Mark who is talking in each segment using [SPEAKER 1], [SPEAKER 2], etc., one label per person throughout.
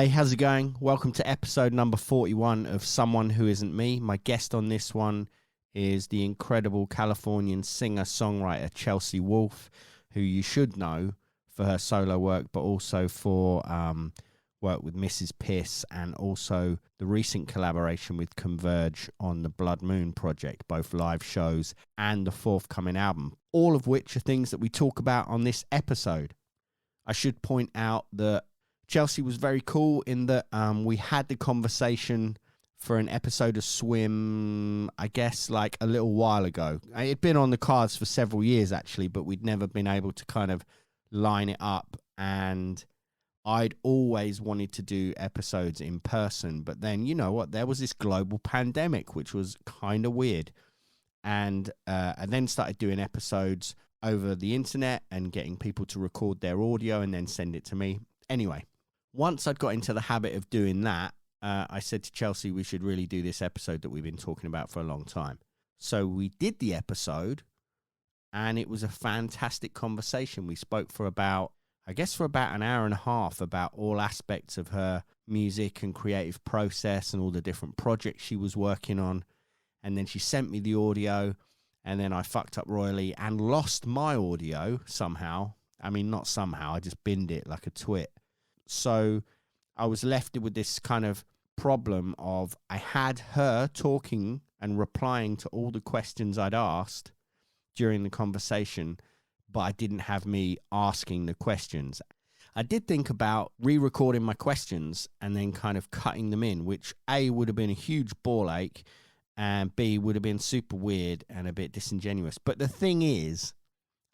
[SPEAKER 1] Hey, how's it going? Welcome to episode number 41 of Someone Who Isn't Me. My guest on this one is the incredible Californian singer-songwriter Chelsea Wolfe, who you should know for her solo work, but also for work with Mrs. Piss, and also the recent collaboration with Converge on the Blood Moon project, both live shows and the forthcoming album, all of which are things that we talk about on this episode. I should point out that Chelsea was very cool in that we had the conversation for an episode of Swim, I guess, like a little while ago. It had been on the cards for several years, actually, but we'd never been able to kind of line it up. And I'd always wanted to do episodes in person. But then, you know what, there was this global pandemic, which was kind of weird. And I then started doing episodes over the internet and getting people to record their audio and then send it to me. Anyway, once I'd got into the habit of doing that, I said to Chelsea, we should really do this episode that we've been talking about for a long time. So we did the episode, and it was a fantastic conversation. We spoke for about an hour and a half about all aspects of her music and creative process and all the different projects she was working on. And then she sent me the audio, and then I fucked up royally and lost my audio somehow. I mean, not somehow, I just binned it like a twit. So I was left with this kind of problem of I had her talking and replying to all the questions I'd asked during the conversation, but I didn't have me asking the questions. I did think about re-recording my questions and then kind of cutting them in, which A, would have been a huge ball ache, and B, would have been super weird and a bit disingenuous. But the thing is,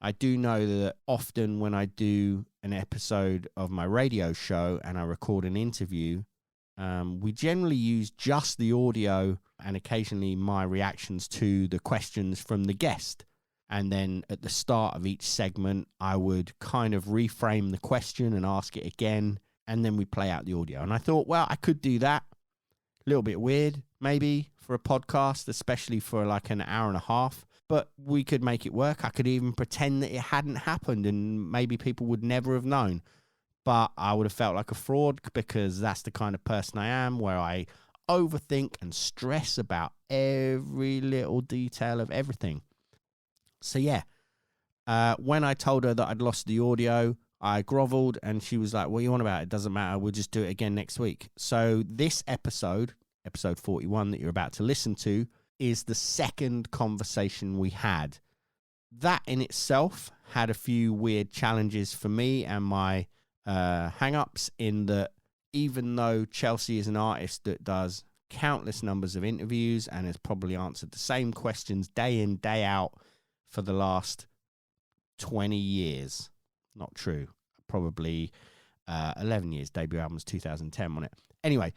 [SPEAKER 1] I do know that often when I do an episode of my radio show and I record an interview, we generally use just the audio and occasionally my reactions to the questions from the guest. And then at the start of each segment, I would kind of reframe the question and ask it again, and then we play out the audio. And I thought, well, I could do that. A little bit weird, maybe, for a podcast, especially for like an hour and a half. But we could make it work. I could even pretend that it hadn't happened and maybe people would never have known. But I would have felt like a fraud because that's the kind of person I am, where I overthink and stress about every little detail of everything. So yeah, when I told her that I'd lost the audio, I groveled and she was like, what are you on about? It doesn't matter. We'll just do it again next week. So this episode 41 that you're about to listen to, is the second conversation we had. That in itself had a few weird challenges for me and my hang-ups, in that even though Chelsea is an artist that does countless numbers of interviews and has probably answered the same questions day in, day out for the last 20 years. Not true. Probably 11 years. Debut album was 2010, wasn't it? Anyway,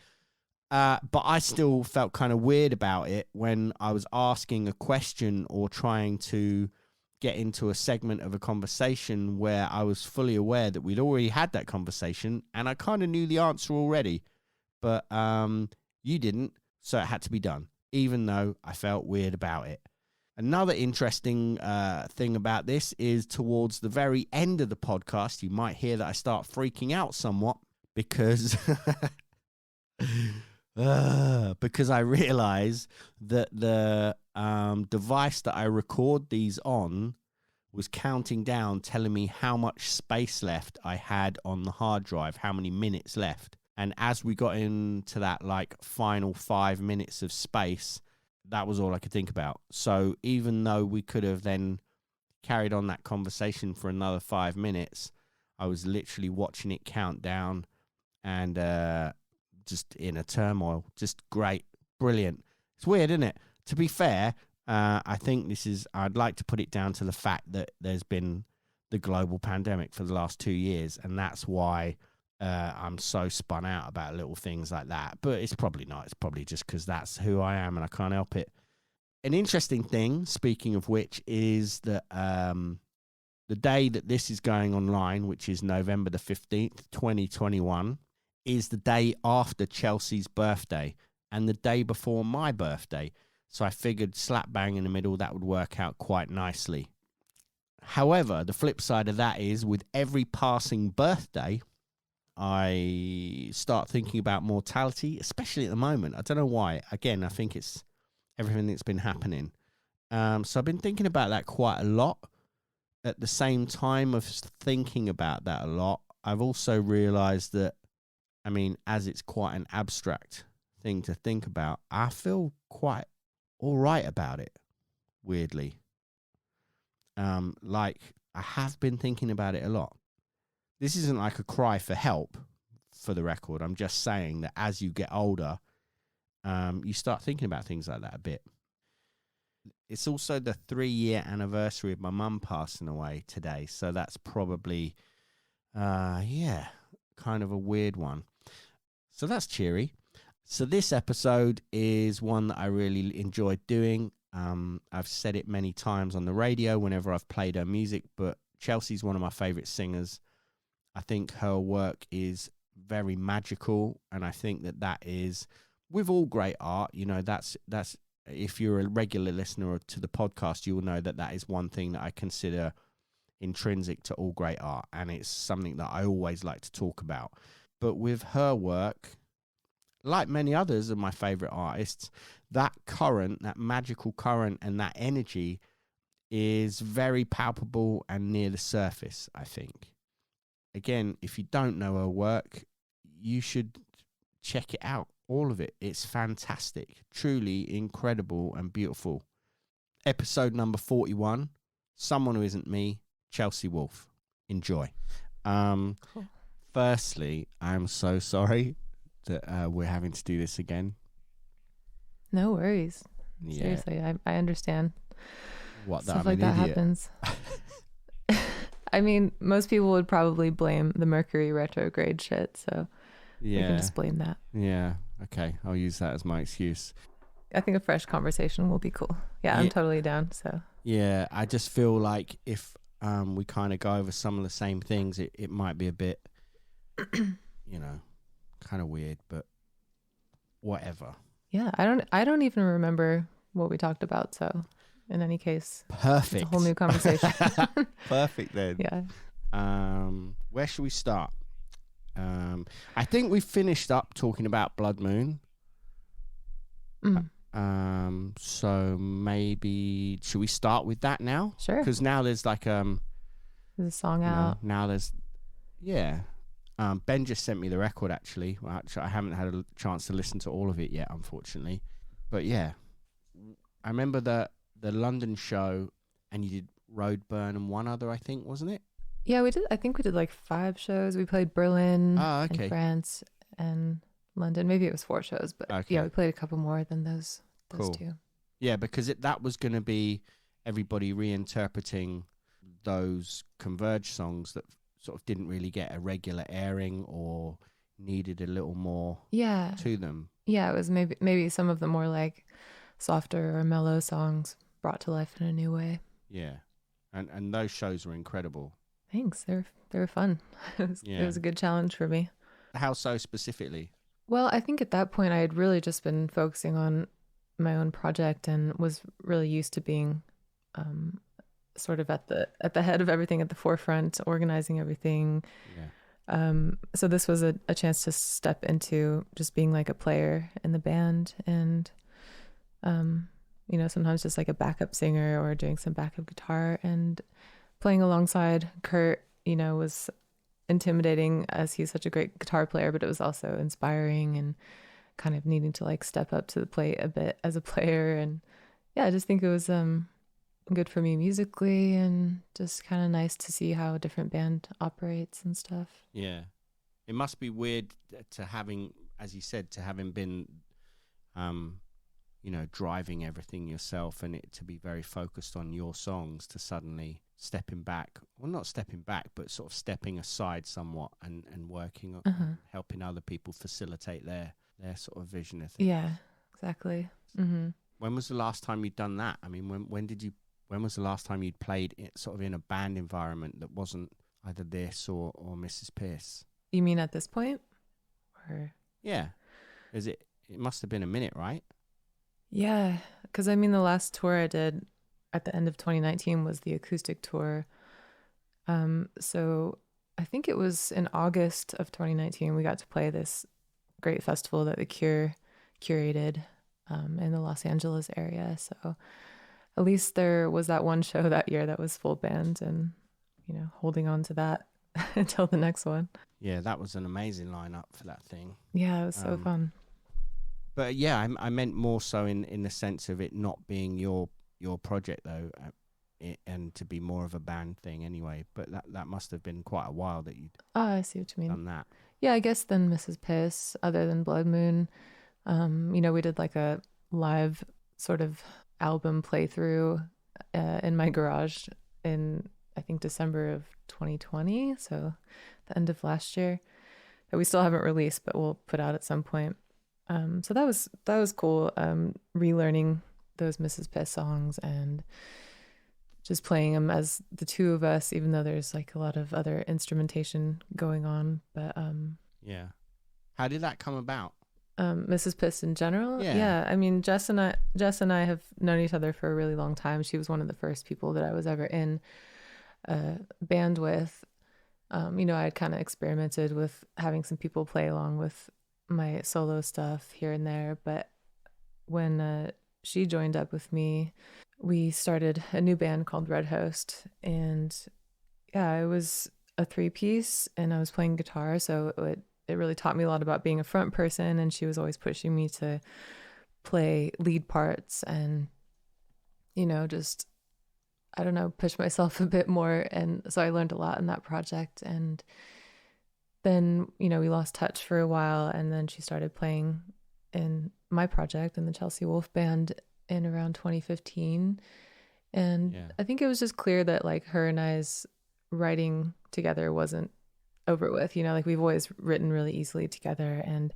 [SPEAKER 1] but I still felt kind of weird about it when I was asking a question or trying to get into a segment of a conversation where I was fully aware that we'd already had that conversation and I kind of knew the answer already. But you didn't, so it had to be done, even though I felt weird about it. Another interesting thing about this is towards the very end of the podcast, you might hear that I start freaking out somewhat because... because I realize that the device that I record these on was counting down, telling me how much space left I had on the hard drive, how many minutes left. And as we got into that like final 5 minutes of space, that was all I could think about. So even though we could have then carried on that conversation for another 5 minutes, I was literally watching it count down and just in a turmoil. Just great. Brilliant. It's weird, isn't it? To be fair, I think I'd like to put it down to the fact that there's been the global pandemic for the last 2 years, and that's why I'm so spun out about little things like that. But it's probably not. It's probably just because that's who I am and I can't help it. An interesting thing, speaking of which, is that the day that this is going online, which is November the 15th, 2021, is the day after Chelsea's birthday and the day before my birthday. So I figured slap bang in the middle, that would work out quite nicely. However, the flip side of that is with every passing birthday, I start thinking about mortality, especially at the moment. I don't know why. Again, I think it's everything that's been happening. So I've been thinking about that quite a lot. At the same time of thinking about that a lot, I've also realised that, I mean, as it's quite an abstract thing to think about, I feel quite all right about it, weirdly. Like, I have been thinking about it a lot. This isn't like a cry for help, for the record. I'm just saying that as you get older, you start thinking about things like that a bit. It's also the 3-year anniversary of my mum passing away today, so that's probably, kind of a weird one. So that's cheery. So this episode is one that I really enjoyed doing. I've said it many times on the radio whenever I've played her music, but Chelsea's one of my favourite singers. I think her work is very magical, and I think that is, with all great art, you know, that's if you're a regular listener to the podcast, you will know that is one thing that I consider intrinsic to all great art, and it's something that I always like to talk about. But with her work, like many others of my favourite artists, that current, that magical current and that energy is very palpable and near the surface, I think. Again, if you don't know her work, you should check it out. All of it. It's fantastic. Truly incredible and beautiful. Episode number 41. Someone Who Isn't Me, Chelsea Wolfe. Enjoy. Cool. Firstly, I'm so sorry that we're having to do this again.
[SPEAKER 2] No worries. Yeah. Seriously, I understand. Stuff like that happens. I mean, most people would probably blame the Mercury retrograde shit, so we can just blame that.
[SPEAKER 1] Yeah, okay. I'll use that as my excuse.
[SPEAKER 2] I think a fresh conversation will be cool. Yeah, I'm totally down. So
[SPEAKER 1] yeah, I just feel like if we kind of go over some of the same things, it might be a bit, you know, kind of weird, but whatever.
[SPEAKER 2] Yeah, I don't even remember what we talked about, so in any case,
[SPEAKER 1] perfect.
[SPEAKER 2] It's a whole new conversation.
[SPEAKER 1] Perfect then.
[SPEAKER 2] Yeah.
[SPEAKER 1] Where should we start? I think we finished up talking about Blood Moon. So maybe should we start with that now?
[SPEAKER 2] Sure.
[SPEAKER 1] Because now there's like
[SPEAKER 2] there's a song out.
[SPEAKER 1] Now there's Ben just sent me the record actually. Well, actually, I haven't had a chance to listen to all of it yet, unfortunately. But yeah, I remember the London show, and you did Roadburn and one other, I think, wasn't it?
[SPEAKER 2] Yeah, we did. I think we did like 5 shows. We played Berlin,
[SPEAKER 1] and
[SPEAKER 2] France, and London. Maybe it was 4 shows, but yeah, we played a couple more than those
[SPEAKER 1] cool.
[SPEAKER 2] 2.
[SPEAKER 1] Yeah, because that was going to be everybody reinterpreting those Converge songs that sort of didn't really get a regular airing or needed a little more to them.
[SPEAKER 2] Yeah, it was maybe some of the more like softer or mellow songs brought to life in a new way.
[SPEAKER 1] Yeah, and those shows were incredible.
[SPEAKER 2] Thanks. They were fun. It was a good challenge for me.
[SPEAKER 1] How so specifically? Well,
[SPEAKER 2] I think at that point I had really just been focusing on my own project and was really used to being sort of at the head of everything, at the forefront, organizing everything. Yeah. So this was a chance to step into just being like a player in the band, and you know, sometimes just like a backup singer or doing some backup guitar, and playing alongside Kurt, you know, was intimidating as he's such a great guitar player, but it was also inspiring and kind of needing to like step up to the plate a bit as a player. And yeah, I just think it was good for me musically, and just kind of nice to see how a different band operates and stuff.
[SPEAKER 1] Yeah. It must be weird to having, as you said, to having been, you know, driving everything yourself, and it to be very focused on your songs, to suddenly stepping back, well, not stepping back, but sort of stepping aside somewhat and working on helping other people facilitate their sort of vision, I think.
[SPEAKER 2] Yeah, exactly. Mm-hmm.
[SPEAKER 1] When was the last time you'd done that? I mean, when was the last time you'd played it sort of in a band environment that wasn't either this or Mrs. Pierce?
[SPEAKER 2] You mean at this point? Or
[SPEAKER 1] yeah. It must have been a minute, right?
[SPEAKER 2] Yeah, because I mean, the last tour I did at the end of 2019 was the acoustic tour. So I think it was in August of 2019, we got to play this great festival that the Cure curated in the Los Angeles area. So at least there was that one show that year that was full band, and, you know, holding on to that until the next one.
[SPEAKER 1] Yeah, that was an amazing lineup for that thing.
[SPEAKER 2] Yeah, it was so fun.
[SPEAKER 1] But yeah, I meant more so in the sense of it not being your project though, and to be more of a band thing anyway. But that must have been quite a while that you'd
[SPEAKER 2] I see what you mean.
[SPEAKER 1] done that.
[SPEAKER 2] Yeah, I guess then Mrs. Piss, other than Blood Moon, you know, we did like a live sort of album playthrough in my garage in, I think, December of 2020, so the end of last year, that we still haven't released, but we'll put out at some point. So that was cool, relearning those Mrs. Piss songs and just playing them as the two of us, even though there's like a lot of other instrumentation going on. But
[SPEAKER 1] yeah, how did that come about?
[SPEAKER 2] Mrs. Piss in general.
[SPEAKER 1] Yeah.
[SPEAKER 2] I mean, Jess and I have known each other for a really long time. She was one of the first people that I was ever in a band with. You know, I had kind of experimented with having some people play along with my solo stuff here and there, but when she joined up with me, we started a new band called Red Host, and yeah, it was a 3-piece, and I was playing guitar, so it really taught me a lot about being a front person, and she was always pushing me to play lead parts and, you know, just, I don't know, push myself a bit more. And so I learned a lot in that project. And then, you know, we lost touch for a while, and then she started playing in my project in the Chelsea Wolfe band in around 2015. And I think it was just clear that like her and I's writing together wasn't over with, you know, like we've always written really easily together. And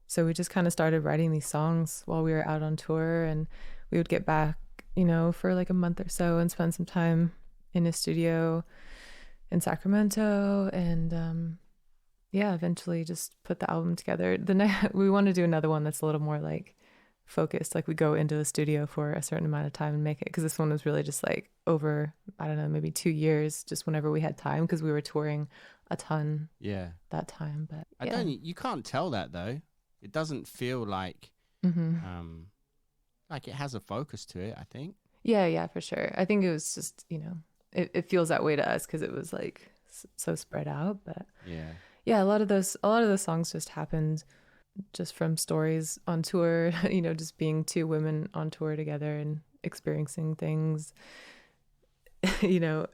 [SPEAKER 2] so we just kind of started writing these songs while we were out on tour, and we would get back, you know, for like a month or so and spend some time in a studio in Sacramento. And yeah, eventually just put the album together. We want to do another one that's a little more like focused, like we go into the studio for a certain amount of time and make it, because this one was really just like over, I don't know, maybe 2 years, just whenever we had time, because we were touring a ton that time. But
[SPEAKER 1] you can't tell that though. It doesn't feel like like it has a focus to it, I think.
[SPEAKER 2] Yeah, for sure. I think it was just, you know, it feels that way to us because it was like so spread out. But yeah, a lot of those songs just happened just from stories on tour, you know, just being two women on tour together and experiencing things, you know,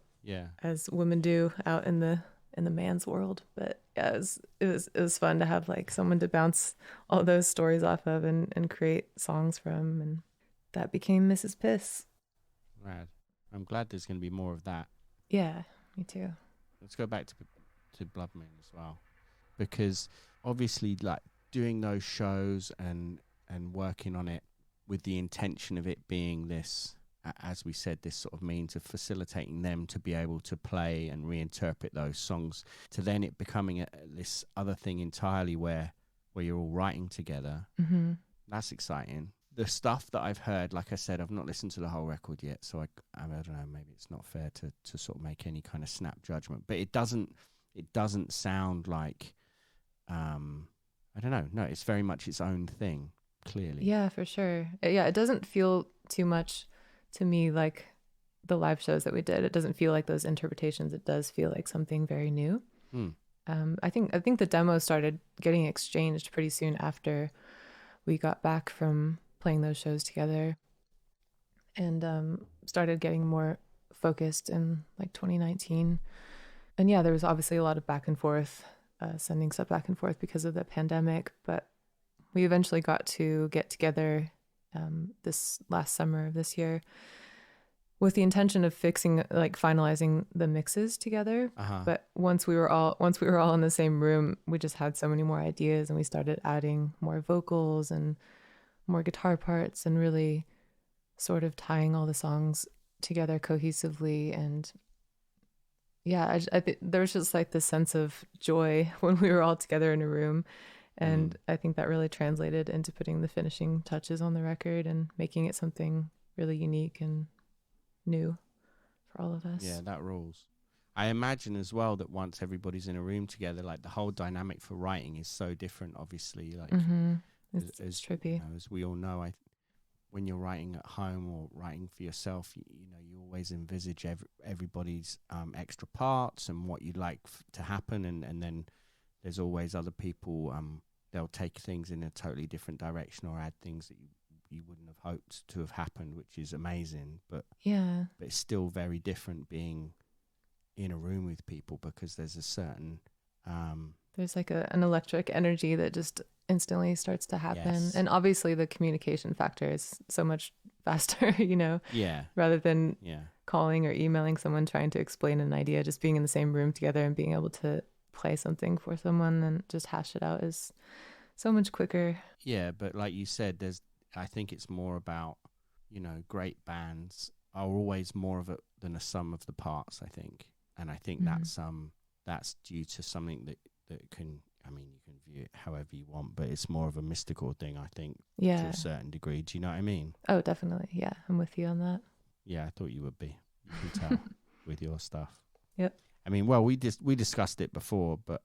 [SPEAKER 2] as women do out in the man's world. But yeah, it was fun to have like someone to bounce all those stories off of and create songs from, and that became Mrs. Piss.
[SPEAKER 1] Rad. I'm glad there's going to be more of that.
[SPEAKER 2] Yeah, me too.
[SPEAKER 1] Let's go back to Blood Moon as well, because obviously like doing those shows and working on it with the intention of it being this, as we said, this sort of means of facilitating them to be able to play and reinterpret those songs, to then it becoming this other thing entirely where you're all writing together. That's exciting. The stuff that I've heard, like I said, I've not listened to the whole record yet, so I don't know, maybe it's not fair to sort of make any kind of snap judgment, but it doesn't sound like I don't know. No, it's very much its own thing, clearly.
[SPEAKER 2] Yeah, for sure. Yeah, it doesn't feel too much to me like the live shows that we did. It doesn't feel like those interpretations. It does feel like something very new. I think the demo started getting exchanged pretty soon after we got back from playing those shows together, and started getting more focused in like 2019. And yeah, there was obviously a lot of back and forth, sending stuff back and forth because of the pandemic, but we eventually got to get together this last summer of this year with the intention of finalizing the mixes together. But once we were all in the same room, we just had so many more ideas, and we started adding more vocals and more guitar parts and really sort of tying all the songs together cohesively. And yeah, I think there was just like this sense of joy when we were all together in a room. And I think that really translated into putting the finishing touches on the record and making it something really unique and new for all of us.
[SPEAKER 1] Yeah, that rules. I imagine as well that once everybody's in a room together, like the whole dynamic for writing is so different, obviously. Like,
[SPEAKER 2] It's trippy.
[SPEAKER 1] You know, as we all know, when you're writing at home or writing for yourself, you know, you always envisage everybody's extra parts and what you'd like to happen. And then there's always other people, they'll take things in a totally different direction or add things that you wouldn't have hoped to have happened, which is amazing. But it's still very different being in a room with people, because there's a certain
[SPEAKER 2] there's like an electric energy that just instantly starts to happen.
[SPEAKER 1] Yes.
[SPEAKER 2] And obviously the communication factor is so much faster, you know,
[SPEAKER 1] yeah
[SPEAKER 2] rather than
[SPEAKER 1] yeah
[SPEAKER 2] calling or emailing someone trying to explain an idea. Just being in the same room together and being able to play something for someone and just hash it out is so much quicker.
[SPEAKER 1] Yeah, but like you said, I think it's more about, you know, great bands are always more of it than a sum of the parts, I think. And I think that's due to something that can, I mean, you can view it however you want, but it's more of a mystical thing, I think, to a certain degree. Do you know what I mean?
[SPEAKER 2] Oh, definitely. Yeah, I'm with you on that.
[SPEAKER 1] Yeah, I thought you would be. You can tell with your stuff.
[SPEAKER 2] Yep.
[SPEAKER 1] I mean, well, we discussed it before, but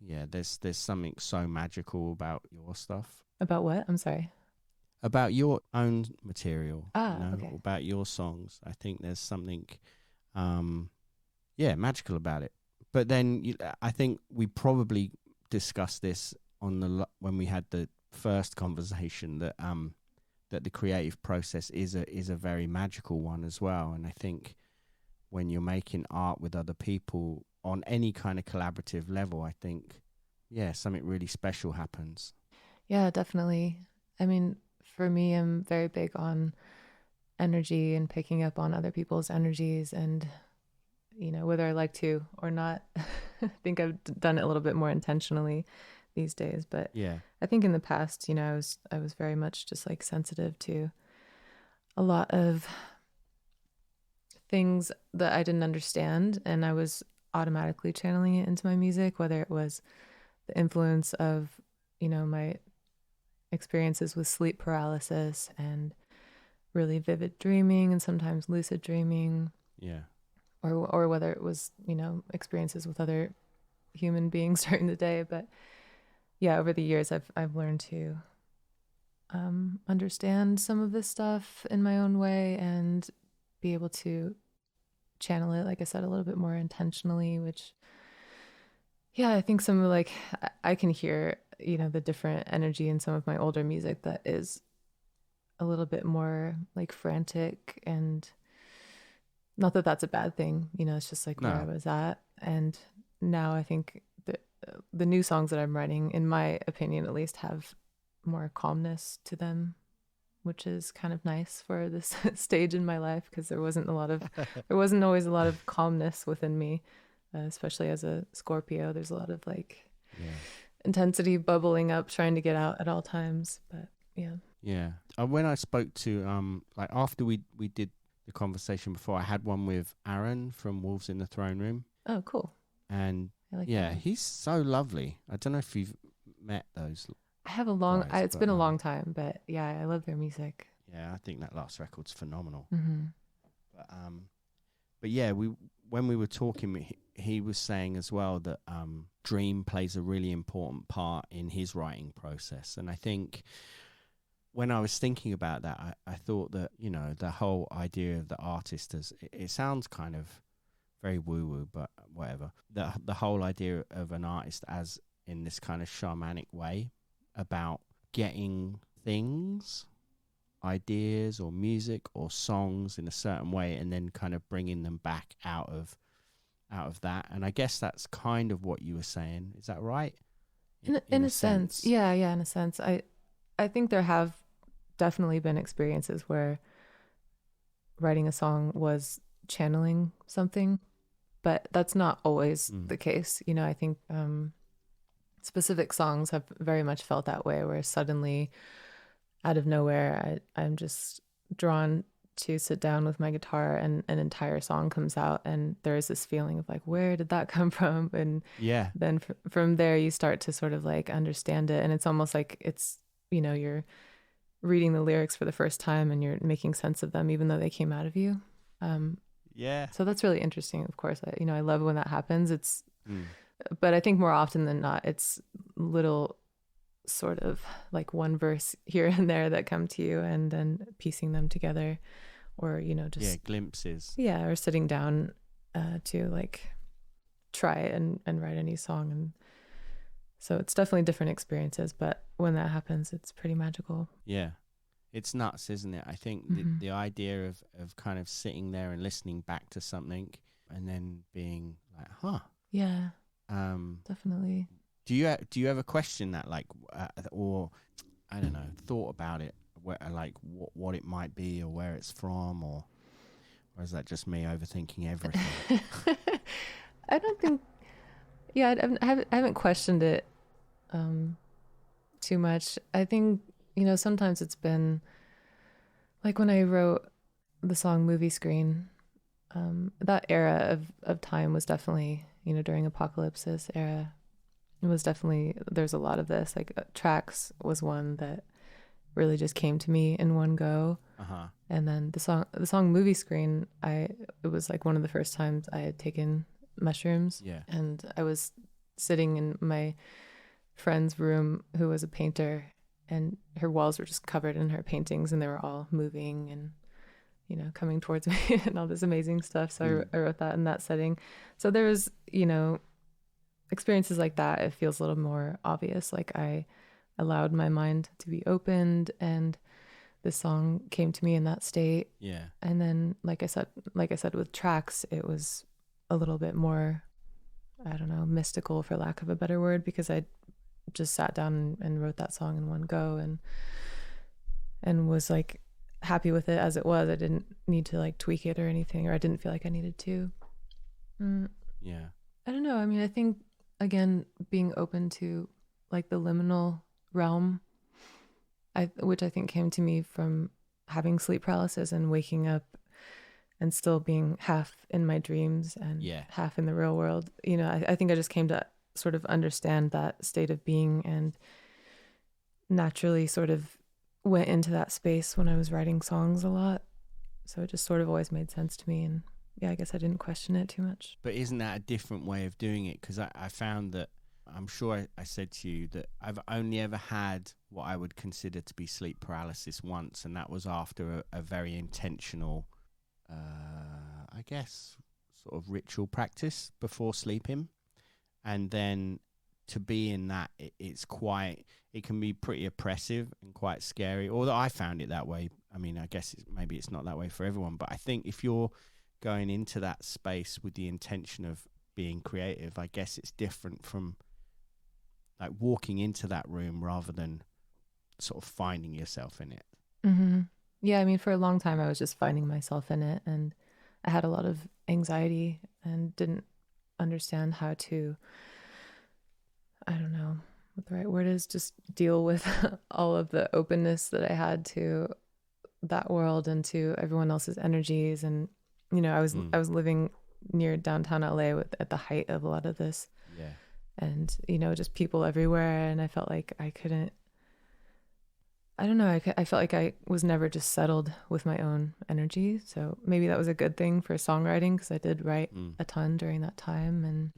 [SPEAKER 1] yeah, there's something so magical about your stuff.
[SPEAKER 2] About what? I'm sorry.
[SPEAKER 1] About your own material.
[SPEAKER 2] Okay.
[SPEAKER 1] About your songs. I think there's something, magical about it. But then I think we probably discussed this when we had the first conversation that the creative process is a very magical one as well. And I think when you're making art with other people on any kind of collaborative level, I think, something really special happens.
[SPEAKER 2] Yeah, definitely. I mean, for me, I'm very big on energy and picking up on other people's energies, and, you know, whether I like to or not, I think I've done it a little bit more intentionally these days. But I think in the past, you know, I was very much just like sensitive to a lot of things that I didn't understand, and I was automatically channeling it into my music, whether it was the influence of, you know, my experiences with sleep paralysis and really vivid dreaming and sometimes lucid dreaming.
[SPEAKER 1] Yeah.
[SPEAKER 2] Or whether it was, you know, experiences with other human beings during the day. But yeah, over the years, I've learned to understand some of this stuff in my own way and be able to channel it, like I said, a little bit more intentionally, which, I think some of I can hear, you know, the different energy in some of my older music that is a little bit more like frantic, and not that that's a bad thing, you know, it's just like where I was at. And now I think the new songs that I'm writing, in my opinion at least, have more calmness to them, which is kind of nice for this stage in my life, because there wasn't always a lot of calmness within me, especially as a Scorpio. There's a lot of intensity bubbling up, trying to get out at all times. But
[SPEAKER 1] when I spoke to after we did the conversation before, I had one with Aaron from Wolves in the Throne Room.
[SPEAKER 2] Oh, cool.
[SPEAKER 1] And he's so lovely. I don't know if you've met those.
[SPEAKER 2] I have it's been a long time, but I love their music.
[SPEAKER 1] Yeah, I think that last record's phenomenal.
[SPEAKER 2] Mm-hmm.
[SPEAKER 1] But when we were talking, he was saying as well that dream plays a really important part in his writing process. And I think when I was thinking about that, I thought that, you know, the whole idea of the artist it sounds kind of very woo-woo, but whatever. The whole idea of an artist as in this kind of shamanic way about getting things, ideas or music or songs in a certain way, and then kind of bringing them back out of that. And I guess that's kind of what you were saying. Is that right?
[SPEAKER 2] In a sense. Yeah, in a sense. I think there have definitely been experiences where writing a song was channeling something, but that's not always the case. You know, I think specific songs have very much felt that way, where suddenly out of nowhere I'm just drawn to sit down with my guitar and an entire song comes out, and there is this feeling of like, where did that come from? And then from there you start to sort of like understand it, and it's almost like it's, you know, you're reading the lyrics for the first time and you're making sense of them even though they came out of you.
[SPEAKER 1] Yeah.
[SPEAKER 2] So that's really interesting. Of course, I love when that happens.
[SPEAKER 1] Mm.
[SPEAKER 2] But I think more often than not, it's little sort of like one verse here and there that come to you, and then piecing them together, or just
[SPEAKER 1] glimpses.
[SPEAKER 2] Yeah, or sitting down to like try and write a new song, and so it's definitely different experiences. But when that happens, it's pretty magical.
[SPEAKER 1] Yeah. It's nuts, isn't it? I think the idea of kind of sitting there and listening back to something and then being like, huh.
[SPEAKER 2] Yeah. Definitely.
[SPEAKER 1] Do you ever question that, like, or I don't know, thought about it, like what it might be or where it's from, or is that just me overthinking everything?
[SPEAKER 2] I don't think. Yeah, I haven't questioned it too much. I think sometimes it's been like when I wrote the song "Movie Screen." That era of time was definitely during Apocalypse's era. It was definitely, there's a lot of this, like Tracks was one that really just came to me in one go. And then the song Movie Screen, it was like one of the first times I had taken mushrooms.
[SPEAKER 1] Yeah.
[SPEAKER 2] And I was sitting in my friend's room who was a painter, and her walls were just covered in her paintings, and they were all moving and coming towards me and all this amazing stuff. So I wrote that in that setting. So there was experiences like that. It feels a little more obvious, like I allowed my mind to be opened, and the song came to me in that state.
[SPEAKER 1] Yeah.
[SPEAKER 2] And then like I said with Tracks, it was a little bit more, I don't know, mystical, for lack of a better word, because I just sat down and wrote that song in one go, and was like happy with it as it was. I didn't need to like tweak it or anything, or I didn't feel like I needed to.
[SPEAKER 1] Yeah.
[SPEAKER 2] I don't know. I mean, I think, again, being open to like the liminal realm, which I think came to me from having sleep paralysis and waking up and still being half in my dreams and half in the real world. I think I just came to sort of understand that state of being, and naturally sort of went into that space when I was writing songs a lot. So it just sort of always made sense to me, and I guess I didn't question it too much.
[SPEAKER 1] But isn't that a different way of doing it? Because I found that, I'm sure I said to you that I've only ever had what I would consider to be sleep paralysis once, and that was after a very intentional, I guess, sort of ritual practice before sleeping. And then to be in that, it can be pretty oppressive and quite scary, although I found it that way. I mean, I guess maybe it's not that way for everyone, but I think if you're going into that space with the intention of being creative, I guess it's different from like walking into that room rather than sort of finding yourself in it.
[SPEAKER 2] Mm-hmm. Yeah, I mean, for a long time I was just finding myself in it, and I had a lot of anxiety and didn't understand how to, I don't know what the right word is, just deal with all of the openness that I had to that world and to everyone else's energies. And I was living near downtown LA at the height of a lot of this.
[SPEAKER 1] Yeah.
[SPEAKER 2] And just people everywhere, and I felt like I couldn't, I don't know, I felt like I was never just settled with my own energy. So maybe that was a good thing for songwriting, because I did write a ton during that time, and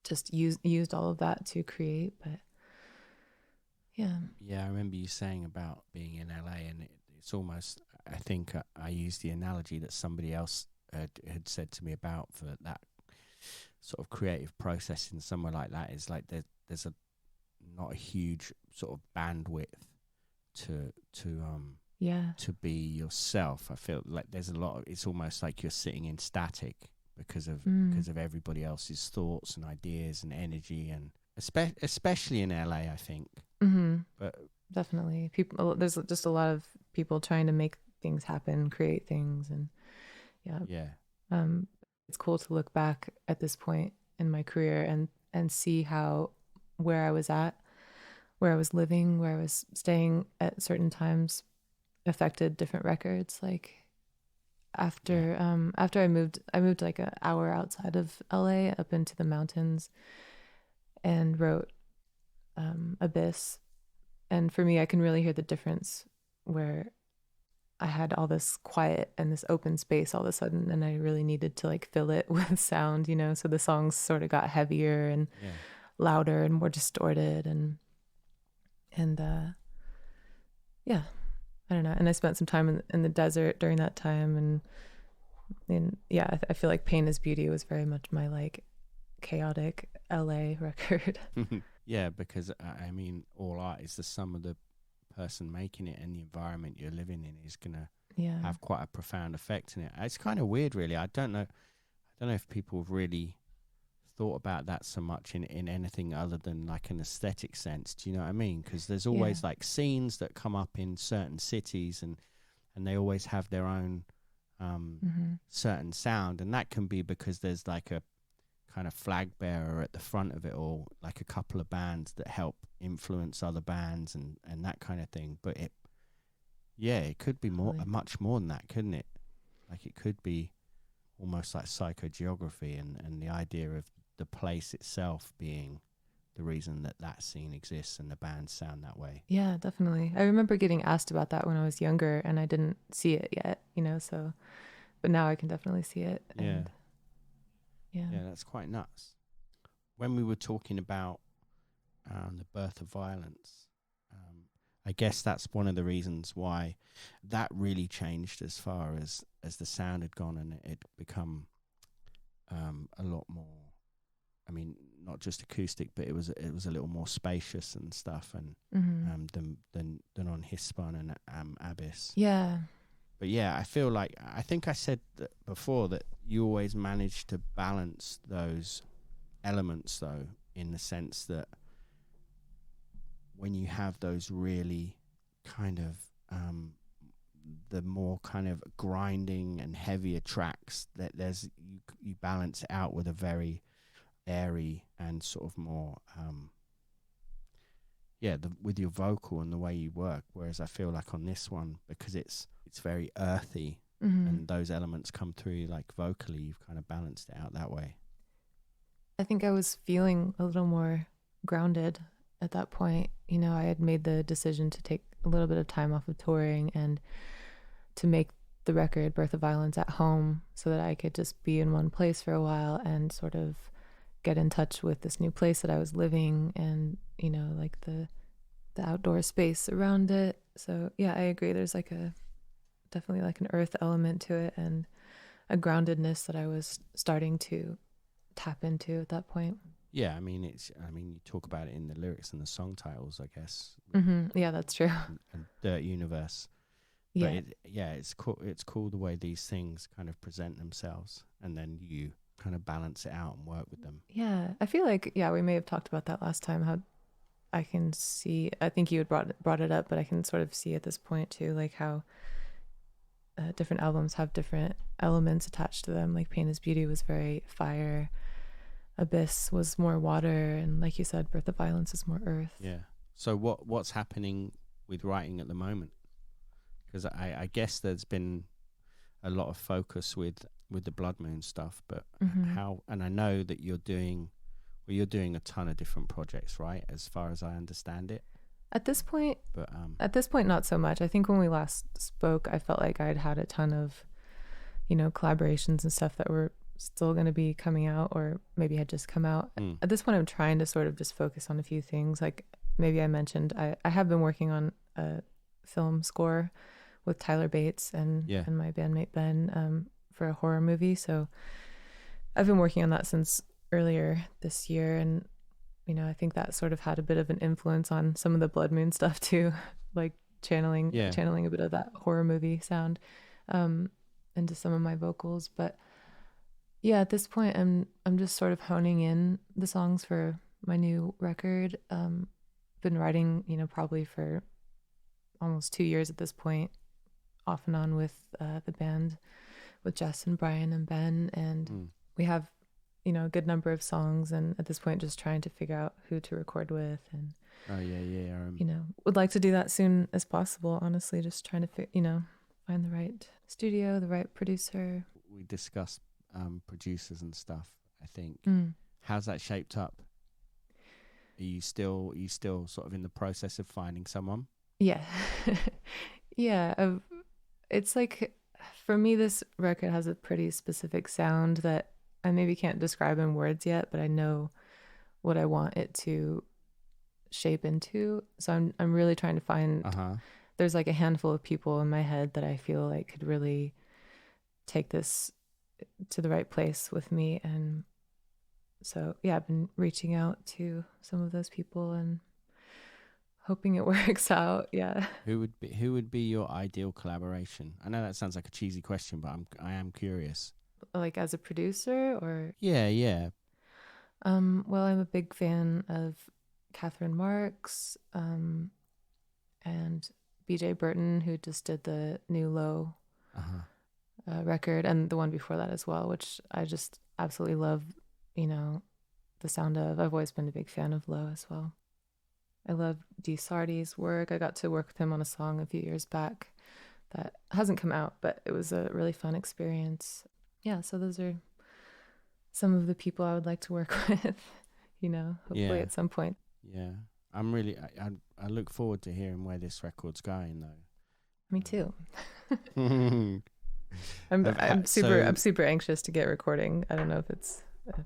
[SPEAKER 2] just used all of that to create. But
[SPEAKER 1] I remember you saying about being in LA, and it's almost, I think I used the analogy that somebody else had said to me about for that sort of creative process in somewhere like that, is like there's not a huge sort of bandwidth to be yourself. I feel like there's a lot of, it's almost like you're sitting in static because of everybody else's thoughts and ideas and energy, and especially in LA, I think. But
[SPEAKER 2] definitely there's just a lot of people trying to make things happen, create things, and it's cool to look back at this point in my career and see how where I was at, where I was living, where I was staying at certain times affected different records. Like after I moved like an hour outside of LA up into the mountains and wrote Abyss. And for me, I can really hear the difference where I had all this quiet and this open space all of a sudden, and I really needed to like fill it with sound, you know. So the songs sort of got heavier and louder and more distorted, and yeah, I don't know. And I spent some time in the desert during that time, and yeah, I feel like Pain is Beauty was very much my like chaotic LA record.
[SPEAKER 1] Yeah, because I mean, all art is the sum of the person making it, and the environment you're living in is gonna have quite a profound effect in it. It's kind of weird, really. I don't know if people have really thought about that so much in anything other than like an aesthetic sense. Do you know what I mean? Because there's always like scenes that come up in certain cities, and they always have their own certain sound, and that can be because there's like a kind of flag bearer at the front of it all, like a couple of bands that help influence other bands and that kind of thing. But it could be much more than that, couldn't it? Like it could be almost like psychogeography and the idea of the place itself being the reason that scene exists and the bands sound that way.
[SPEAKER 2] Yeah, definitely. I remember getting asked about that when I was younger, and I didn't see it yet, you know, so, but now I can definitely see it. And yeah,
[SPEAKER 1] that's quite nuts. When we were talking about the birth of violence, I guess that's one of the reasons why that really changed as far as the sound had gone, and it become a lot more, I mean, not just acoustic, but it was a little more spacious and stuff, and than on Hispun and Abyss.
[SPEAKER 2] Yeah.
[SPEAKER 1] But yeah, I feel like, I think I said that before, that you always manage to balance those elements, though, in the sense that when you have those really kind of the more kind of grinding and heavier tracks, that you balance it out with a very airy and sort of more with your vocal and the way you work. Whereas I feel like on this one, because it's very earthy and those elements come through like vocally, you've kind of balanced it out that way.
[SPEAKER 2] I think I was feeling a little more grounded at that point. You know, I had made the decision to take a little bit of time off of touring and to make the record Birth of Violence at home, so that I could just be in one place for a while and sort of get in touch with this new place that I was living, and, you know, like the outdoor space around it. So yeah, I agree. There's like definitely like an earth element to it, and a groundedness that I was starting to tap into at that point.
[SPEAKER 1] Yeah, I mean, you talk about it in the lyrics and the song titles, I guess.
[SPEAKER 2] Yeah, that's true.
[SPEAKER 1] And Dirt Universe.
[SPEAKER 2] Yeah.
[SPEAKER 1] But it's cool. It's cool the way these things kind of present themselves, and then you kind of balance it out and work with them.
[SPEAKER 2] Yeah, I feel like, we may have talked about that last time, how I can see, I think you had brought it up, but I can sort of see at this point too, like how different albums have different elements attached to them. Like Pain is Beauty was very fire, Abyss was more water, and like you said, Birth of Violence is more earth.
[SPEAKER 1] Yeah. So what's happening with writing at the moment? Because I guess there's been a lot of focus with the Blood Moon stuff, but how? And I know that you're doing a ton of different projects, right? As far as I understand it.
[SPEAKER 2] At this point,
[SPEAKER 1] but
[SPEAKER 2] not so much. I think when we last spoke, I felt like I'd had a ton of, you know, collaborations and stuff that were still going to be coming out, or maybe had just come out. At this point, I'm trying to sort of just focus on a few things. Like maybe I mentioned, I have been working on a film score with Tyler Bates and my bandmate Ben for a horror movie. So I've been working on that since earlier this year, and you know, I think that sort of had a bit of an influence on some of the Blood Moon stuff too, like channeling a bit of that horror movie sound into some of my vocals. But yeah, at this point, I'm just sort of honing in the songs for my new record. Been writing, you know, probably for almost 2 years at this point, off and on with the band, with Jess and Brian and Ben, and we have, you know, a good number of songs, and at this point just trying to figure out who to record with, and you know, would like to do that soon as possible, honestly, just trying to find the right studio, the right producer.
[SPEAKER 1] We discussed producers and stuff, I think. How's that shaped up? Are you still sort of in the process of finding someone?
[SPEAKER 2] Yeah. Yeah, it's like, for me, this record has a pretty specific sound that I maybe can't describe in words yet, but I know what I want it to shape into. So I'm really trying to find, there's like a handful of people in my head that I feel like could really take this to the right place with me. And so, yeah, I've been reaching out to some of those people and hoping it works out. Yeah.
[SPEAKER 1] Who would be your ideal collaboration? I know that sounds like a cheesy question, but I am curious.
[SPEAKER 2] Like as a producer or?
[SPEAKER 1] Yeah.
[SPEAKER 2] Well, I'm a big fan of Catherine Marks, and BJ Burton, who just did the new Low record, and the one before that as well, which I just absolutely love, the sound of. I've always been a big fan of Low as well. I love Dee Sardi's work. I got to work with him on a song a few years back that hasn't come out, but it was a really fun experience. Yeah, so those are some of the people I would like to work with, hopefully at some point.
[SPEAKER 1] Yeah. I'm really, I look forward to hearing where this record's going though.
[SPEAKER 2] Me too. I'm super anxious to get recording. I don't know if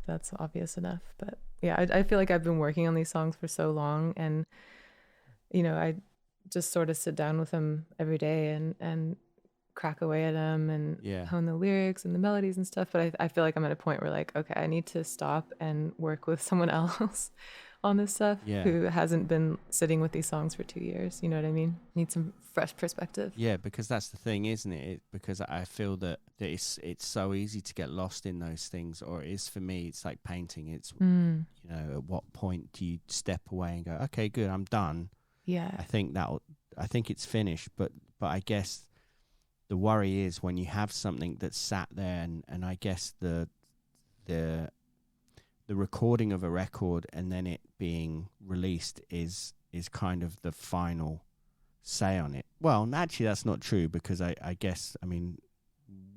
[SPEAKER 2] that's obvious enough, but yeah, I feel like I've been working on these songs for so long, and I just sort of sit down with them every day and crack away at them and hone the lyrics and the melodies and stuff. But I feel like I'm at a point where like, okay, I need to stop and work with someone else on this stuff who hasn't been sitting with these songs for 2 years. You know what I mean? Need some fresh perspective.
[SPEAKER 1] Yeah, because that's the thing, isn't it? Because I feel that it's so easy to get lost in those things, or it is for me. It's like painting. It's at what point do you step away and go, okay, good, I'm done.
[SPEAKER 2] Yeah,
[SPEAKER 1] I think it's finished. But I guess the worry is when you have something that's sat there, and I guess the recording of a record and then it being released is kind of the final say on it. Well, actually, that's not true, because I guess, I mean,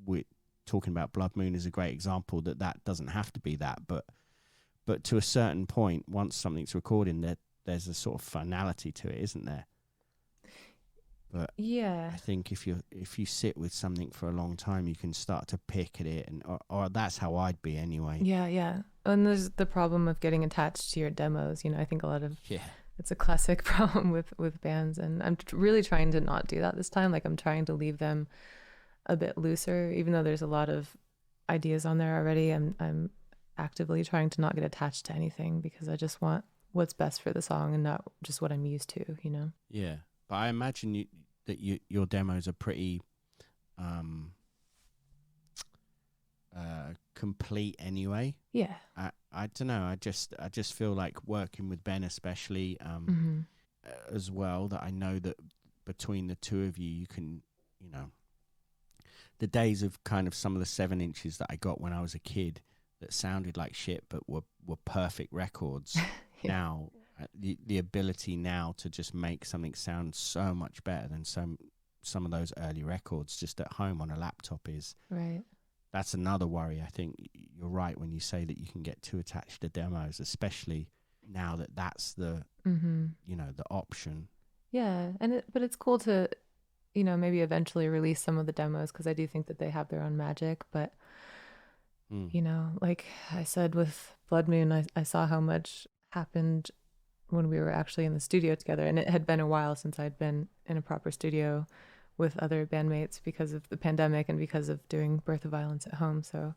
[SPEAKER 1] we're talking about Blood Moon is a great example that doesn't have to be that, but to a certain point, once something's recorded, there's a sort of finality to it, isn't there? But
[SPEAKER 2] yeah,
[SPEAKER 1] I think if you sit with something for a long time, you can start to pick at it, or that's how I'd be anyway.
[SPEAKER 2] Yeah. And there's the problem of getting attached to your demos. I think a lot of it's a classic problem with bands, and I'm really trying to not do that this time. Like I'm trying to leave them a bit looser, even though there's a lot of ideas on there already. I'm actively trying to not get attached to anything, because I just want what's best for the song and not just what I'm used to.
[SPEAKER 1] Yeah. But I imagine that your demos are pretty complete anyway.
[SPEAKER 2] Yeah.
[SPEAKER 1] I don't know. I just feel like working with Ben especially as well, that I know that between the two of you can, the days of kind of some of the 7 inches that I got when I was a kid that sounded like shit but were perfect records. Now the ability now to just make something sound so much better than some of those early records just at home on a laptop is
[SPEAKER 2] right.
[SPEAKER 1] That's another worry. I think you're right when you say that you can get too attached to demos, especially now that that's the the option.
[SPEAKER 2] Yeah, but it's cool to maybe eventually release some of the demos, because I do think that they have their own magic. But like I said with Blood Moon, I saw how much happened when we were actually in the studio together, and it had been a while since I'd been in a proper studio with other bandmates because of the pandemic and because of doing Birth of Violence at home. So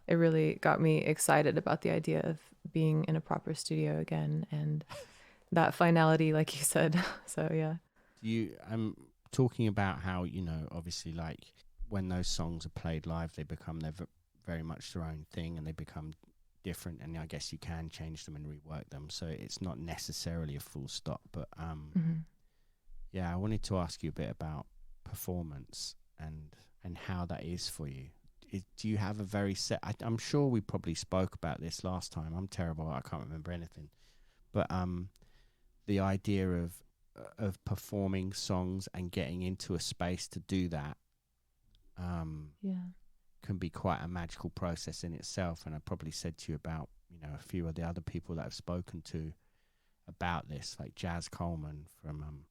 [SPEAKER 2] it really got me excited about the idea of being in a proper studio again, and that finality, like you said. So
[SPEAKER 1] I'm talking about how, obviously, like when those songs are played live, they become very much their own thing, and they become different, and I guess you can change them and rework them, so it's not necessarily a full stop. But I wanted to ask you a bit about performance and how that is for you. Do you have a very set, I'm sure we probably spoke about this last time, I'm terrible, I can't remember anything, but the idea of performing songs and getting into a space to do that can be quite a magical process in itself. And I probably said to you about a few of the other people that I've spoken to about this, like Jazz Coleman from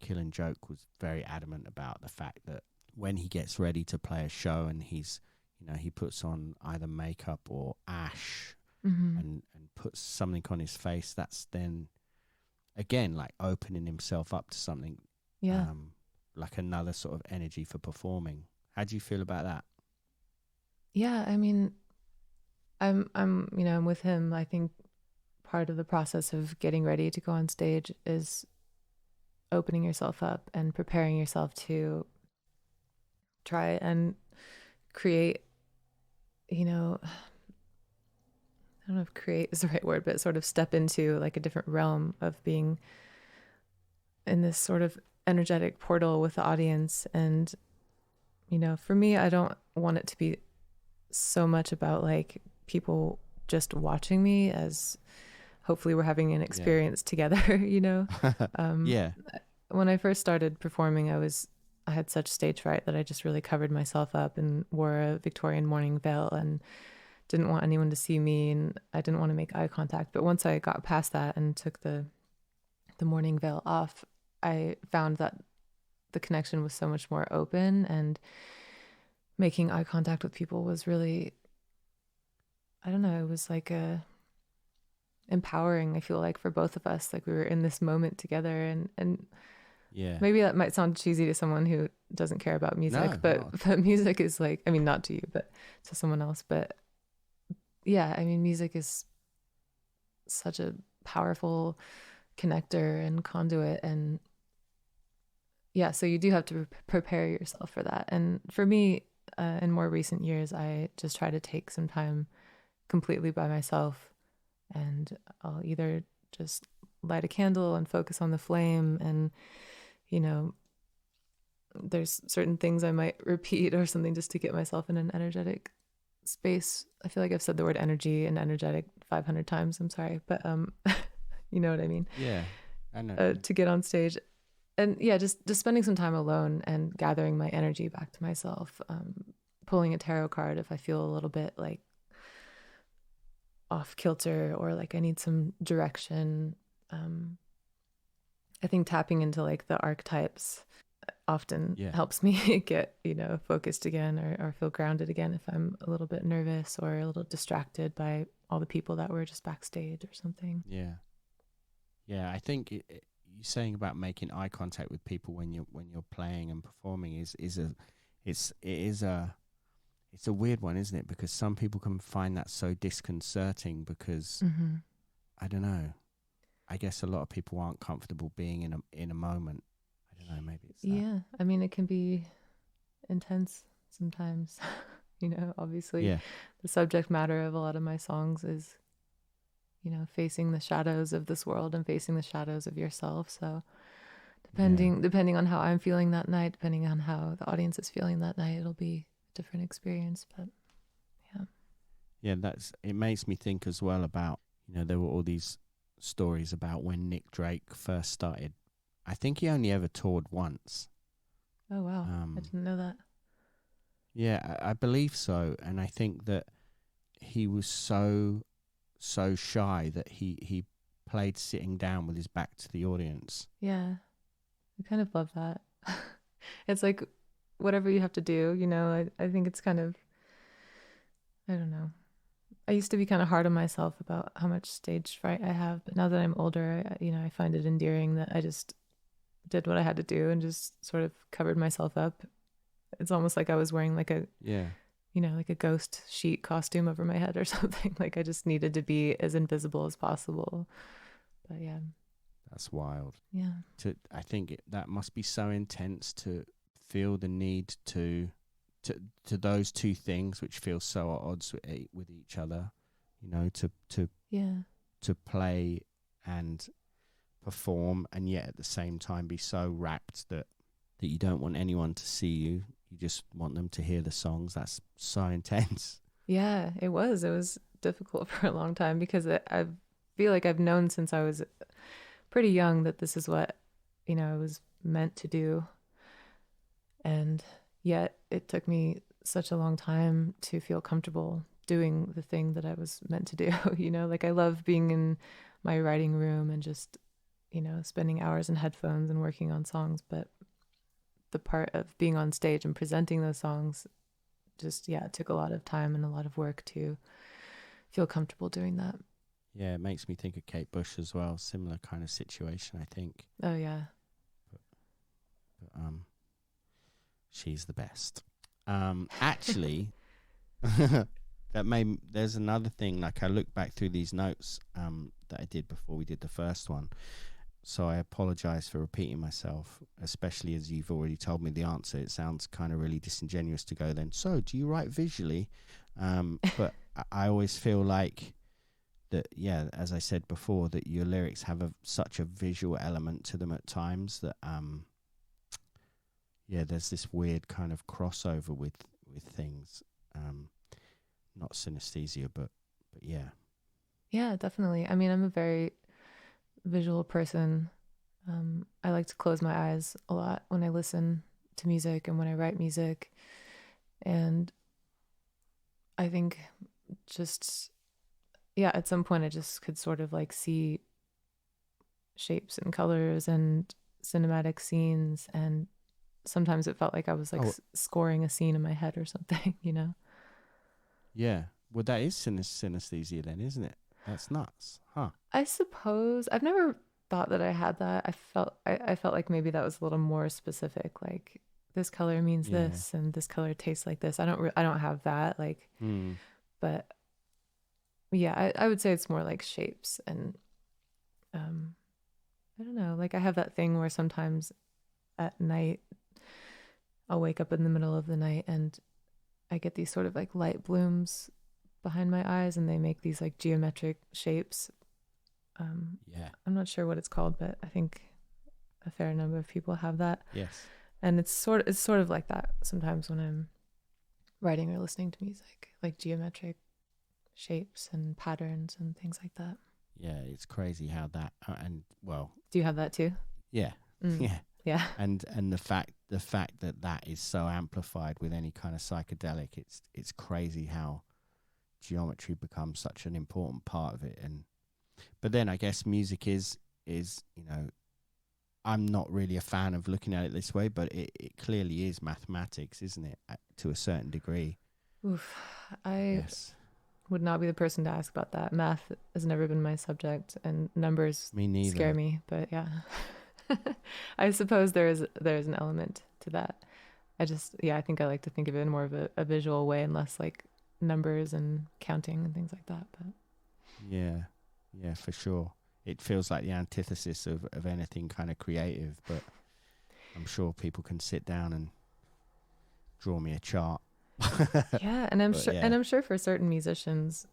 [SPEAKER 1] Kill and Joke was very adamant about the fact that when he gets ready to play a show and he's, he puts on either makeup or ash and puts something on his face, that's then again like opening himself up to something, like another sort of energy for performing. How do you feel about that?
[SPEAKER 2] Yeah, I mean, I'm with him. I think part of the process of getting ready to go on stage is opening yourself up and preparing yourself to try and create, I don't know if create is the right word, but sort of step into like a different realm of being in this sort of energetic portal with the audience. And, for me, I don't want it to be so much about like people just watching me as hopefully we're having an experience together, When I first started performing, I had such stage fright that I just really covered myself up and wore a Victorian mourning veil and didn't want anyone to see me, and I didn't want to make eye contact. But once I got past that and took the mourning veil off, I found that the connection was so much more open, and making eye contact with people was really, I don't know, it was like empowering, I feel like, for both of us. Like we were in this moment together, and maybe that might sound cheesy to someone who doesn't care about music, but music is like, I mean, not to you, but to someone else. But yeah, I mean, music is such a powerful connector and conduit, and so you do have to prepare yourself for that. And for me, in more recent years, I just try to take some time completely by myself, and I'll either just light a candle and focus on the flame, and there's certain things I might repeat or something just to get myself in an energetic space. I feel like I've said the word energy and energetic 500 times. I'm sorry, but you know what I mean?
[SPEAKER 1] Yeah, I know.
[SPEAKER 2] To get on stage. And just spending some time alone and gathering my energy back to myself, pulling a tarot card if I feel a little bit like off kilter or like I need some direction. I think tapping into like the archetypes often helps me get, focused again or feel grounded again if I'm a little bit nervous or a little distracted by all the people that were just backstage or something.
[SPEAKER 1] Yeah. Yeah, I think you're saying about making eye contact with people when you're playing and performing is a weird one, isn't it? Because some people can find that so disconcerting because I don't know. I guess a lot of people aren't comfortable being in a moment. I don't know, maybe it's that.
[SPEAKER 2] Yeah, I mean, it can be intense sometimes. Obviously the subject matter of a lot of my songs is facing the shadows of this world and facing the shadows of yourself. So depending on how I'm feeling that night, depending on how the audience is feeling that night, it'll be a different experience. But
[SPEAKER 1] it makes me think as well about, there were all these stories about when Nick Drake first started. I think he only ever toured once.
[SPEAKER 2] Oh wow, I didn't know that.
[SPEAKER 1] Yeah, I believe so. And I think that he was so shy that he played sitting down with his back to the audience.
[SPEAKER 2] Yeah, I kind of love that. It's like whatever you have to do, I think it's kind of, I don't know. I used to be kind of hard on myself about how much stage fright I have, but now that I'm older, I find it endearing that I just did what I had to do and just sort of covered myself up. It's almost like I was wearing like a like a ghost sheet costume over my head or something. Like I just needed to be as invisible as possible. But
[SPEAKER 1] that's wild.
[SPEAKER 2] Yeah.
[SPEAKER 1] I think that must be so intense to feel the need to those two things which feel so at odds with each other, to play and perform, and yet at the same time be so rapt that you don't want anyone to see you. You just want them to hear the songs. That's so intense.
[SPEAKER 2] Yeah, it was difficult for a long time because I feel like I've known since I was pretty young that this is what, I was meant to do. And yet it took me such a long time to feel comfortable doing the thing that I was meant to do. Like I love being in my writing room and just, spending hours in headphones and working on songs. But the part of being on stage and presenting those songs, just, yeah, it took a lot of time and a lot of work to feel comfortable doing that.
[SPEAKER 1] Yeah, it makes me think of Kate Bush as well. Similar kind of situation, I think.
[SPEAKER 2] Oh, yeah.
[SPEAKER 1] But she's the best. Actually, there's another thing. Like, I look back through these notes that I did before we did the first one. So I apologize for repeating myself, especially as you've already told me the answer. It sounds kind of really disingenuous to go then, so do you write visually? But I always feel like that, yeah, as I said before, that your lyrics have such a visual element to them at times that, yeah, there's this weird kind of crossover with things. Not synesthesia, but yeah.
[SPEAKER 2] Yeah, definitely. I mean, I'm a very visual person. I like to close my eyes a lot when I listen to music and when I write music. And I think just, yeah, at some point I just could sort of like see shapes and colors and cinematic scenes. And sometimes it felt like I was like scoring a scene in my head or something, you know?
[SPEAKER 1] Yeah. Well, that is synesthesia then, isn't it? That's nuts, huh?
[SPEAKER 2] I suppose. I've never thought that I had that. I felt like maybe that was a little more specific, like this color means this and this color tastes like this. I don't have that, like, but yeah, I would say it's more like shapes. And I don't know, like I have that thing where sometimes at night I'll wake up in the middle of the night and I get these sort of like light blooms behind my eyes and they make these like geometric shapes.
[SPEAKER 1] Yeah,
[SPEAKER 2] I'm not sure what it's called, but I think a fair number of people have that.
[SPEAKER 1] Yes.
[SPEAKER 2] And it's sort of like that sometimes when I'm writing or listening to music, like geometric shapes and patterns and things like that.
[SPEAKER 1] Yeah, it's crazy how that and well.
[SPEAKER 2] Do you have that too?
[SPEAKER 1] Yeah,
[SPEAKER 2] yeah.
[SPEAKER 1] And the fact that is so amplified with any kind of psychedelic, it's crazy how geometry becomes such an important part of it. But then I guess music is you know, I'm not really a fan of looking at it this way, but it clearly is mathematics, isn't it, to a certain degree?
[SPEAKER 2] Oof, I would not be the person to ask about that. Math has never been my subject, and numbers scare me. But yeah, I suppose there's an element to that. I think I like to think of it in more of a visual way and less like numbers and counting and things like that. But
[SPEAKER 1] yeah, for sure. It feels like the antithesis of anything kind of creative, but I'm sure people can sit down and draw me a chart.
[SPEAKER 2] Yeah, and I'm sure for certain musicians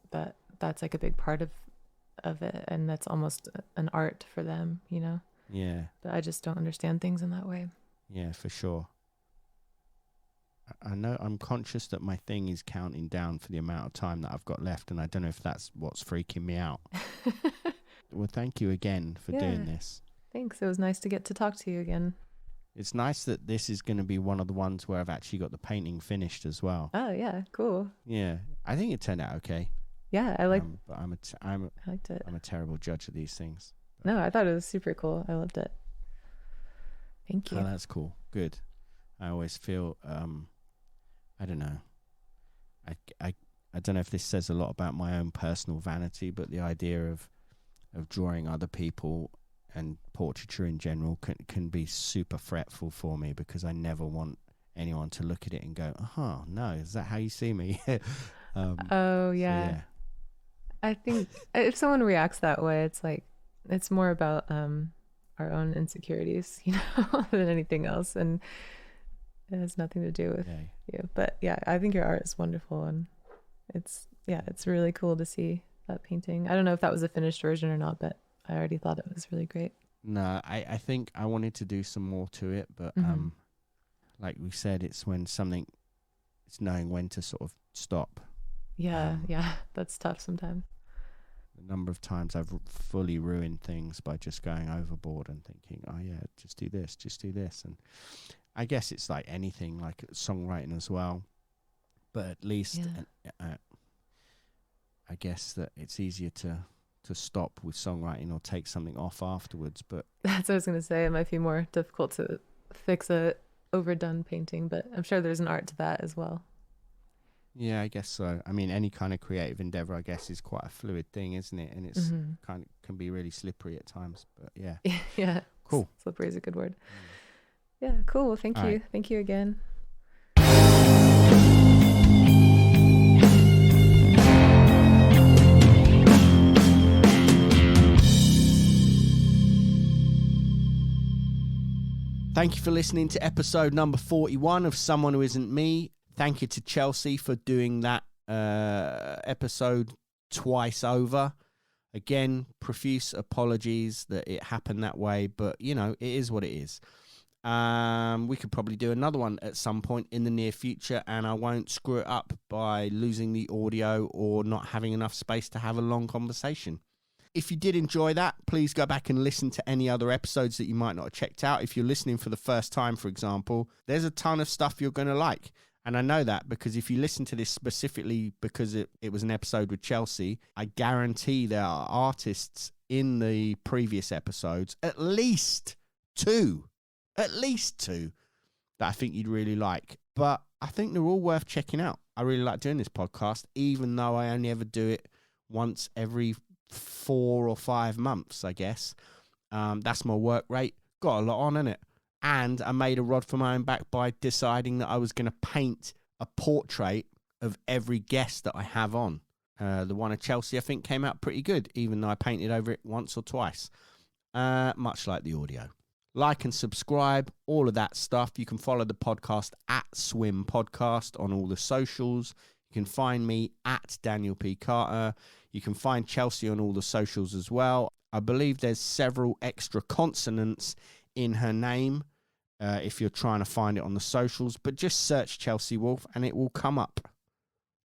[SPEAKER 2] that's like a big part of it, and that's almost an art for them, you know.
[SPEAKER 1] Yeah.
[SPEAKER 2] But I just don't understand things in that way.
[SPEAKER 1] Yeah, for sure. I know I'm conscious that my thing is counting down for the amount of time that I've got left, and I don't know if that's what's freaking me out. Well, thank you again for doing this.
[SPEAKER 2] Thanks. It was nice to get to talk to you again.
[SPEAKER 1] It's nice that this is going to be one of the ones where I've actually got the painting finished as well.
[SPEAKER 2] Oh, yeah. Cool.
[SPEAKER 1] Yeah. I think it turned out okay.
[SPEAKER 2] Yeah, I like
[SPEAKER 1] but I liked it. I'm a terrible judge of these things.
[SPEAKER 2] No, I thought it was super cool. I loved it. Thank you.
[SPEAKER 1] Oh, that's cool. Good. I always feel I don't know. I don't know if this says a lot about my own personal vanity, but the idea of drawing other people and portraiture in general can be super fretful for me, because I never want anyone to look at it and go, "Oh, no, is that how you see me?"
[SPEAKER 2] Oh, yeah. So, I think if someone reacts that way, it's like it's more about our own insecurities, you know, than anything else, and it has nothing to do with you. But yeah, I think your art is wonderful, and it's really cool to see that painting. I don't know if that was a finished version or not, but I already thought it was really great.
[SPEAKER 1] No, I think I wanted to do some more to it, but like we said, it's knowing when to sort of stop.
[SPEAKER 2] Yeah, that's tough sometimes.
[SPEAKER 1] The number of times I've fully ruined things by just going overboard and thinking, oh yeah, just do this. And I guess it's like anything, like songwriting as well. But at least I guess that it's easier to stop with songwriting or take something off afterwards. But
[SPEAKER 2] that's what I was going to say. It might be more difficult to fix it overdone painting, but I'm sure there's an art to that as well.
[SPEAKER 1] Yeah, I guess so. I mean, any kind of creative endeavor, I guess, is quite a fluid thing, isn't it? And it's kind of can be really slippery at times. But yeah,
[SPEAKER 2] yeah,
[SPEAKER 1] cool.
[SPEAKER 2] Slippery is a good word. Yeah, cool. Well, thank you.
[SPEAKER 1] Right.
[SPEAKER 2] Thank you again.
[SPEAKER 1] Thank you for listening to episode number 41 of Someone Who Isn't Me. Thank you to Chelsea for doing that episode twice over. Again, profuse apologies that it happened that way, but, you know, it is what it is. We could probably do another one at some point in the near future, and I won't screw it up by losing the audio or not having enough space to have a long conversation. If you did enjoy that, please go back and listen to any other episodes that you might not have checked out. If you're listening for the first time, for example, there's a ton of stuff you're going to like. And I know that because if you listen to this specifically because it was an episode with Chelsea, I guarantee there are artists in the previous episodes, at least two, that I think you'd really like. But I think they're all worth checking out. I really like doing this podcast, even though I only ever do it once every 4 or 5 months, I guess. That's my work rate. Got a lot on, innit? And I made a rod for my own back by deciding that I was going to paint a portrait of every guest that I have on. The one of Chelsea, I think, came out pretty good, even though I painted over it once or twice. Much like the audio. Like and subscribe, all of that stuff. You can follow the podcast at Swim Podcast on all the socials. You can find me at Daniel P. Carter. You can find Chelsea on all the socials as well. I believe there's several extra consonants in her name if you're trying to find it on the socials. But just search Chelsea Wolfe and it will come up.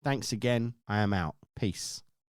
[SPEAKER 1] Thanks again. I am out. Peace.